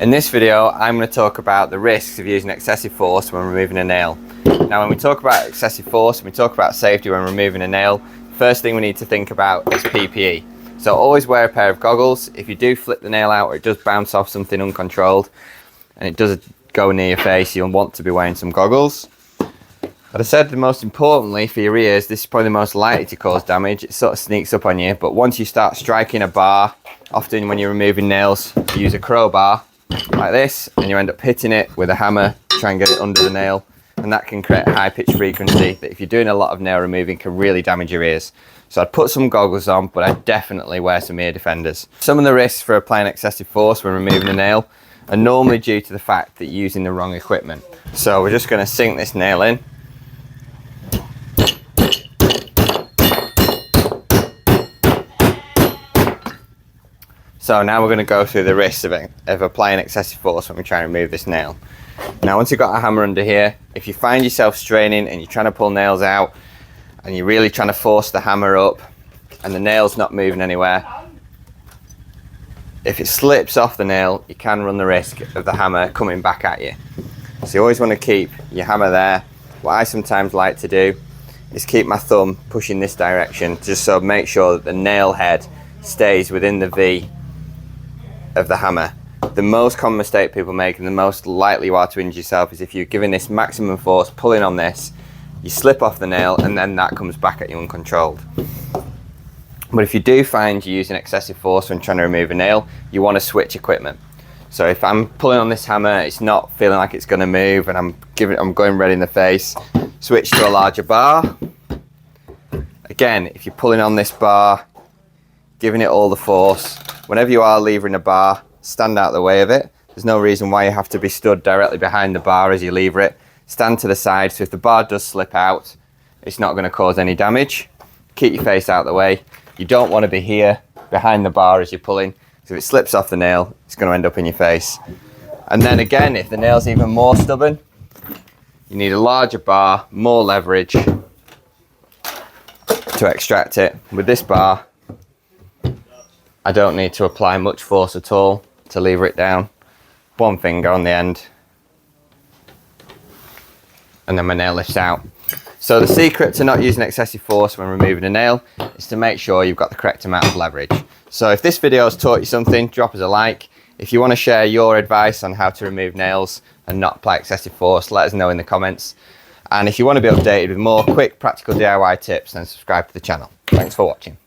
In this video, I'm going to talk about the risks of using excessive force when removing a nail. Now, when we talk about excessive force, when we talk about safety when removing a nail, first thing we need to think about is PPE. So always wear a pair of goggles. If you do flip the nail out or it does bounce off something uncontrolled and it does go near your face, you'll want to be wearing some goggles. But I said, most importantly for your ears, this is probably the most likely to cause damage. It sort of sneaks up on you, but once you start striking a bar, often when you're removing nails, you use a crowbar like this and you end up hitting it with a hammer, try and get it under the nail, and that can create a high pitch frequency that if you're doing a lot of nail removing can really damage your ears. So I'd put some goggles on, but I'd definitely wear some ear defenders. Some of the risks for applying excessive force when removing a nail are normally due to the fact that you're using the wrong equipment. So we're just going to sink this nail in. So now we're going to go through the risks of applying excessive force when we try and remove this nail. Now once you've got a hammer under here, if you find yourself straining and you're trying to pull nails out and you're really trying to force the hammer up and the nail's not moving anywhere, if it slips off the nail, you can run the risk of the hammer coming back at you. So you always want to keep your hammer there. What I sometimes like to do is keep my thumb pushing this direction, just so make sure that the nail head stays within the V of the hammer. The most common mistake people make and the most likely you are to injure yourself is if you're giving this maximum force, pulling on this, you slip off the nail and then that comes back at you uncontrolled. But if you do find you're using excessive force when trying to remove a nail, you want to switch equipment. So if I'm pulling on this hammer, it's not feeling like it's going to move and I'm going red in the face, switch to a larger bar. Again, if you're pulling on this bar, giving it all the force, whenever you are levering a bar, stand out the way of it. There's no reason why you have to be stood directly behind the bar as you lever it. Stand to the side, so if the bar does slip out, it's not going to cause any damage. Keep your face out the way. You don't want to be here behind the bar as you're pulling, so if it slips off the nail, it's going to end up in your face. And then again, if the nail's even more stubborn, you need a larger bar, more leverage to extract it. With this bar, I don't need to apply much force at all to lever it down. One finger on the end, and then my nail lifts out. So the secret to not using excessive force when removing a nail is to make sure you've got the correct amount of leverage. So if this video has taught you something, drop us a like. If you want to share your advice on how to remove nails and not apply excessive force, let us know in the comments. And if you want to be updated with more quick practical DIY tips, then subscribe to the channel. Thanks for watching.